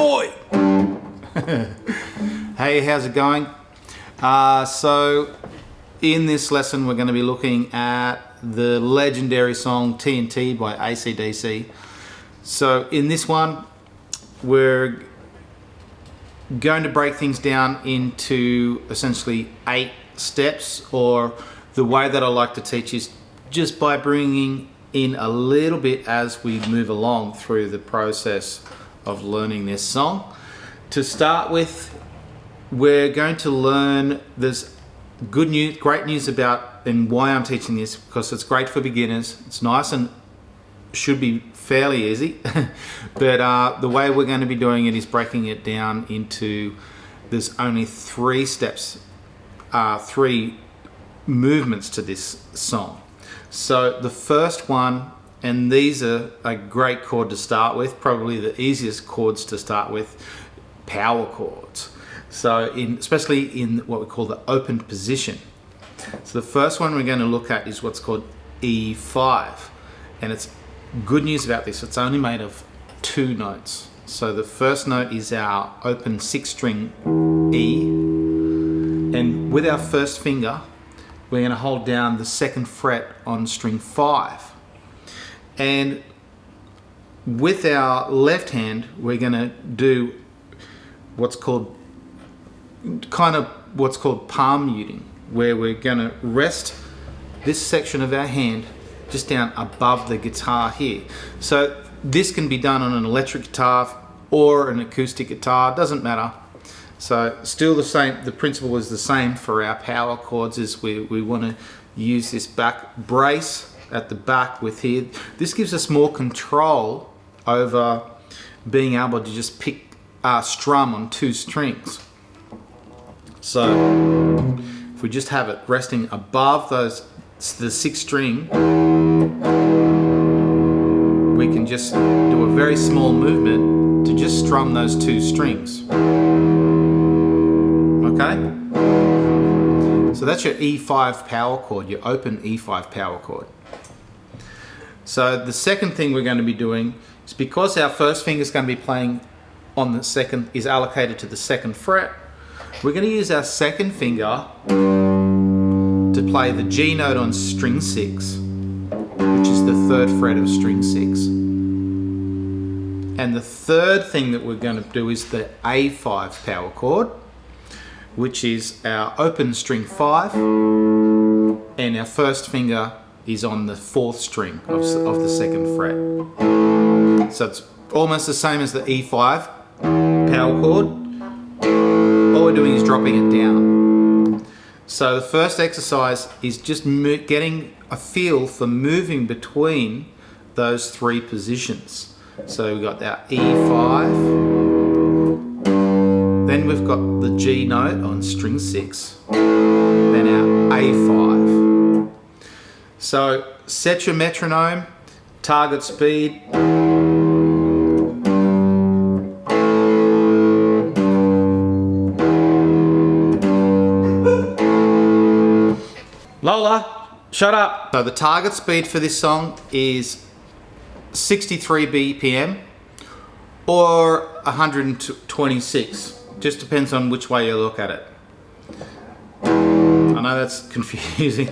boy! Hey, how's it going? So in this lesson we're going to be looking at the legendary song T.N.T. by AC/DC. So in this one we're going to break things down into essentially 8 steps, or the way that I like to teach is just by bringing in a little bit as we move along through the process of learning this song. To start with, we're going to learn, there's good news, great news about and why I'm teaching this, because it's great for beginners. It's nice and should be fairly easy. But the way we're going to be doing it is breaking it down into, there's only 3 steps, 3 movements to this song. So the first one, and these are a great chord to start with, probably the easiest chords to start with, power chords. So especially in what we call the open position. So the first one we're going to look at is what's called E5. And it's good news about this, it's only made of 2 notes. So the first note is our open 6-string E. And with our first finger, we're going to hold down the 2nd fret on string 5. And with our left hand, we're going to do what's called palm muting, where we're going to rest this section of our hand just down above the guitar here. So this can be done on an electric guitar or an acoustic guitar, doesn't matter. So still the same, the principle is the same for our power chords, is we want to use this back brace at the back with here. This gives us more control over being able to just strum on 2 strings. So if we just have it resting above the 6th string, we can just do a very small movement to just strum those 2 strings. Okay? So that's your E5 power chord, your open E5 power chord. So the second thing we're going to be doing is, because our first finger is going to be playing on the 2nd, is allocated to the 2nd fret, we're going to use our 2nd finger to play the G note on string 6, which is the 3rd fret of string 6. And the third thing that we're going to do is the A5 power chord, which is our open string 5, and our first finger is on the 4th string of the 2nd fret. So it's almost the same as the E5 power chord. All we're doing is dropping it down. So the first exercise is just getting a feel for moving between those 3 positions. So we've got our E5, then we've got the G note on string 6, then our A5. So set your metronome, target speed. Lola, shut up. So the target speed for this song is 63 BPM or 126. Just depends on which way you look at it. I know that's confusing,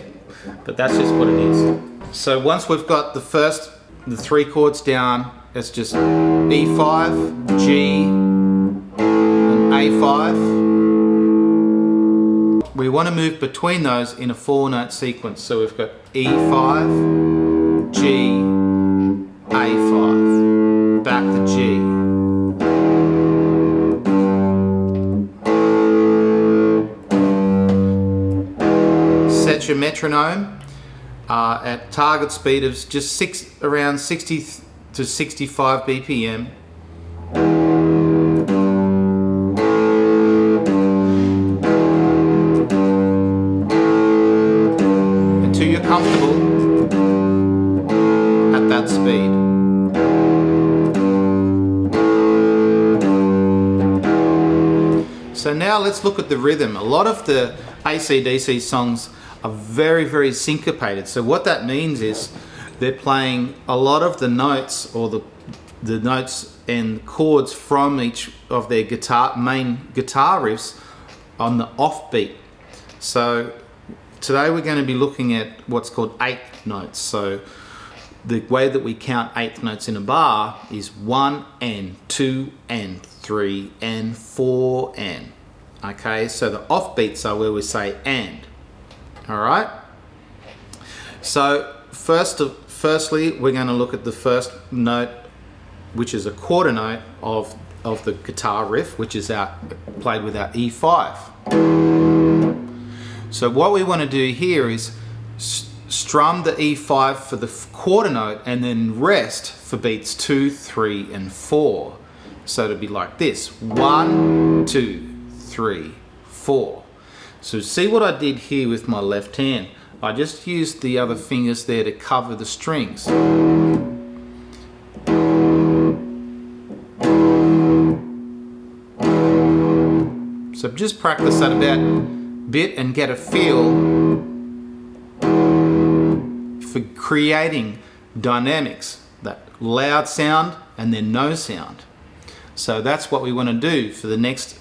but that's just what it is. So once we've got the 3 chords down, it's just E5, G, and A5. We want to move between those in a 4-note sequence. So we've got E5, G, A5, back to G. Set your metronome at target speed of just around 60 to 65 BPM. Until you're comfortable at that speed. So now let's look at the rhythm. A lot of the AC/DC songs are very, very syncopated. So what that means is they're playing a lot of the notes, or the the notes and chords from each of their main guitar riffs on the offbeat. So today we're going to be looking at what's called eighth notes. So the way that we count eighth notes in a bar is 1 and 2 and 3 and 4 and. Okay, so the offbeats are where we say and. All right. So firstly, we're going to look at the first note, which is a quarter note of the guitar riff, which is played with our E5. So what we want to do here is strum the E5 for the quarter note and then rest for beats 2, 3, and 4. So it'll be like this: 1, 2, 3, 4. So see what I did here with my left hand? I just used the other fingers there to cover the strings. So just practice that a bit and get a feel for creating dynamics, that loud sound and then no sound. So that's what we want to do for the next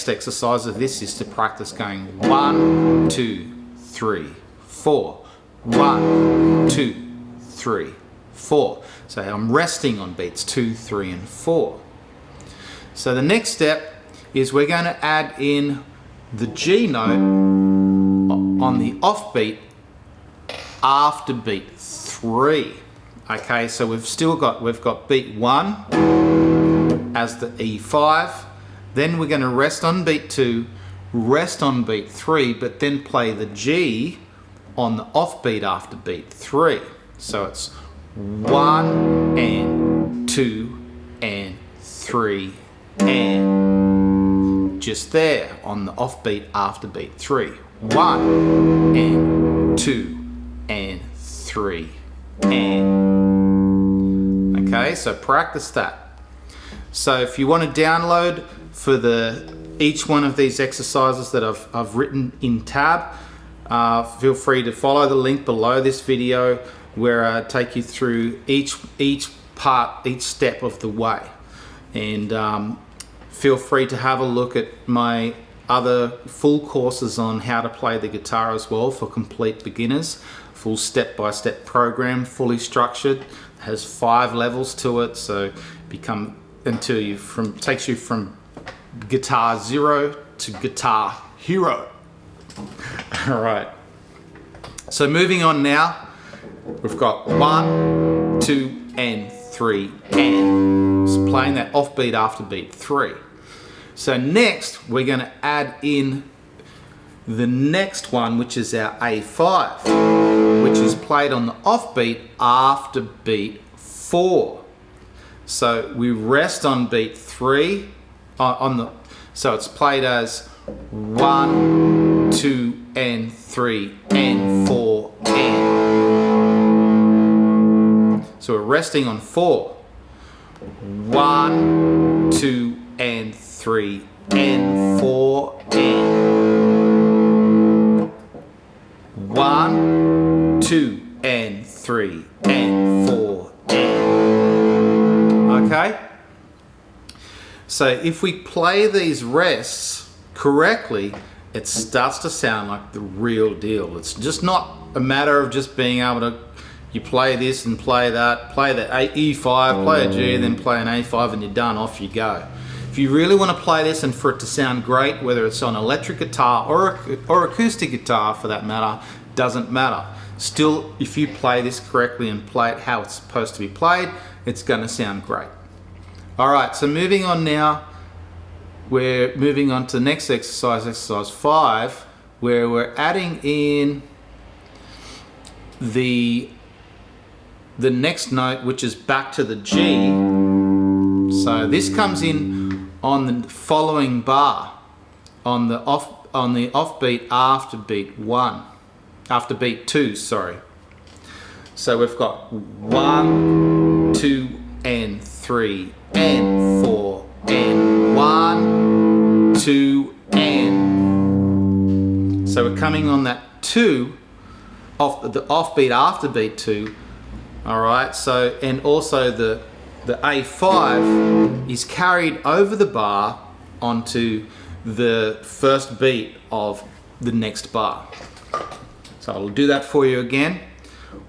exercise of this, is to practice going 1, 2, 3, 4. 1, 2, 3, 4. So I'm resting on beats 2, 3, and 4. So the next step is we're going to add in the G note on the offbeat after beat 3. Okay, so we've got beat 1 as the E5. Then we're going to rest on beat 2, rest on beat 3, but then play the G on the offbeat after beat 3. So it's 1 and 2 and 3 and just there on the offbeat after beat 3. 1 and 2 and 3 and. Okay, so practice that. So if you want to download for each one of these exercises that I've written in tab, feel free to follow the link below this video, where I take you through each step of the way. And feel free to have a look at my other full courses on how to play the guitar as well, for complete beginners. Full step-by-step program, fully structured, has 5 levels to it. So takes you from guitar 0 to guitar hero. All right. So moving on now, we've got 1, 2, and 3 and. So playing that offbeat after beat 3. So next we're going to add in the next one, which is our A5, which is played on the offbeat after beat 4. So we rest on beat 3 so it's played as 1, 2, and 3 and 4 and. So we're resting on 4. 1, 2, and 3 and 4 and. 1, 2, and 3 and 4 and. Okay? So if we play these rests correctly, it starts to sound like the real deal. It's just not a matter of just being able to, you play this and play that, play the E5, play a G, then play an A5 and you're done, off you go. If you really want to play this and for it to sound great, whether it's on electric guitar or acoustic guitar for that matter, doesn't matter. Still, if you play this correctly and play it how it's supposed to be played, it's going to sound great. All right, so moving on now, we're moving on to the next exercise, exercise 5, where we're adding in the next note, which is back to the G. So this comes in on the following bar, on the offbeat after beat 1, after beat 2, sorry. So we've got 1, 2, and 3 and 4 and 1, 2, and. So we're coming on that 2 off the offbeat after beat 2. All right. So, and also the the A5 is carried over the bar onto the first beat of the next bar. So I'll do that for you again.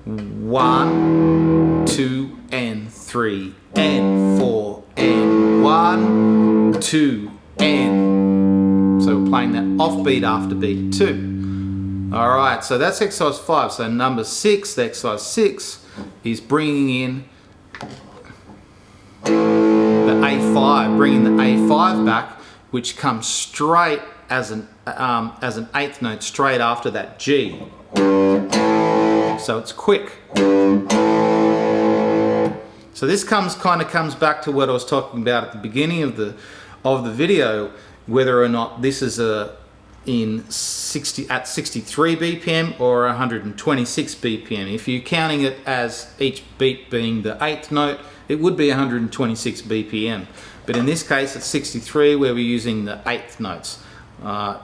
1, 2, and 3, and 4, and 1, 2, and. So we're playing that off beat after beat 2. All right, so that's exercise 5. So number 6, the exercise 6, is bringing in the A5, bringing the A5 back, which comes straight as an 8th note straight after that G. So it's quick. So this kind of comes back to what I was talking about at the beginning of the video, whether or not this is at 63 BPM or 126 BPM. If you're counting it as each beat being the 8th note, it would be 126 BPM. But in this case, it's 63 where we're using the 8th notes.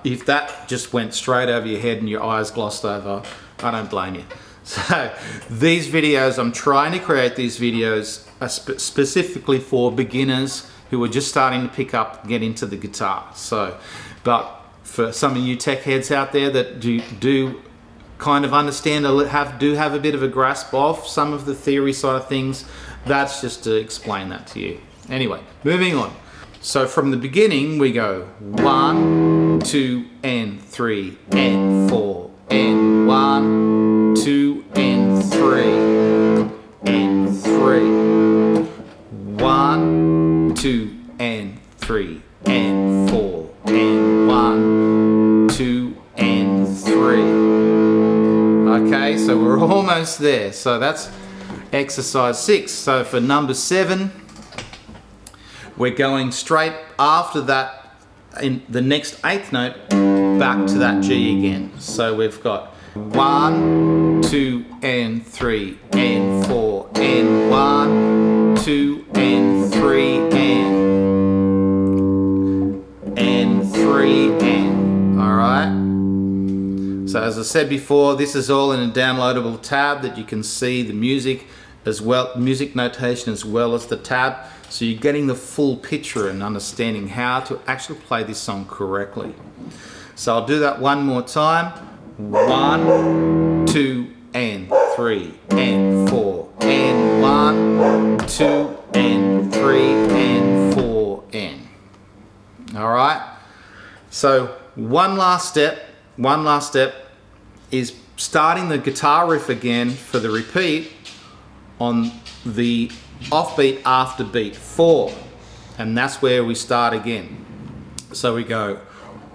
If that just went straight over your head and your eyes glossed over, I don't blame you. So these videos, I'm trying to create these videos specifically for beginners who are just starting to pick up, get into the guitar. So, but for some of you tech heads out there that do kind of understand or do have a bit of a grasp of some of the theory side of things, that's just to explain that to you. Anyway, moving on. So from the beginning we go 1, 2, and 3, and 4, and 1, 2, and 3, and 3, 1, 2, and 3, and 4, and 1, 2, and 3. Okay, so we're almost there. So that's exercise 6. So for number 7, we're going straight after that in the next 8th note back to that G again. So we've got 1, 2, and 3, and 4, and 1, 2, and 3, and 3, and. All right. So as I said before, this is all in a downloadable tab that you can see the music as well, music notation as well as the tab. So you're getting the full picture and understanding how to actually play this song correctly. So I'll do that one more time. 1, 2, and 3, and 4, and 1, 2, and 3, and 4, and. All right. So one last step is starting the guitar riff again for the repeat on the offbeat after beat 4, and that's where we start again. So we go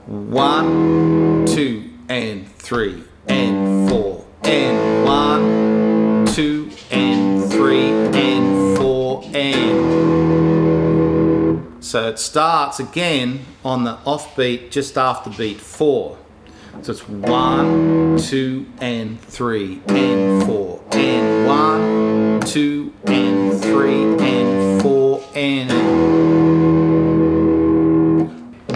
1, 2, and 3, and 4, and 1, 2, and 3, and 4, and. So it starts again on the offbeat just after beat 4. So it's 1, 2, and 3, and 4, and 1, 2, and 3, and 4, and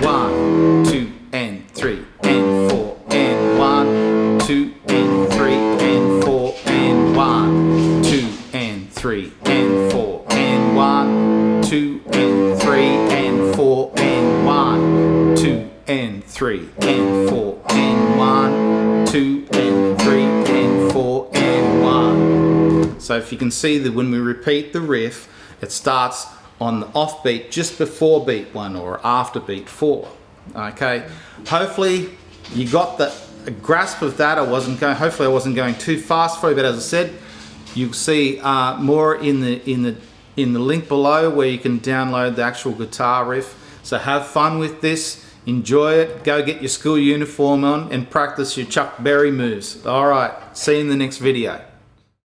1, 2, and 3, and 4, and 1, 2, and 3, and 4, and 1, 2, and 3, and 4, and 1, 2, and 3, and 4, and 1, 2, and 3, and 4, and 1, 2, and 3, and 4, and 1. So if you can see that when we repeat the riff, it starts on the offbeat just before beat 1 or after beat 4. Okay, hopefully you got the grasp of that. Hopefully I wasn't going too fast for you, but as I said, you'll see more in the link below where you can download the actual guitar riff. So have fun with this, enjoy it, go get your school uniform on and practice your Chuck Berry moves. All right, see you in the next video.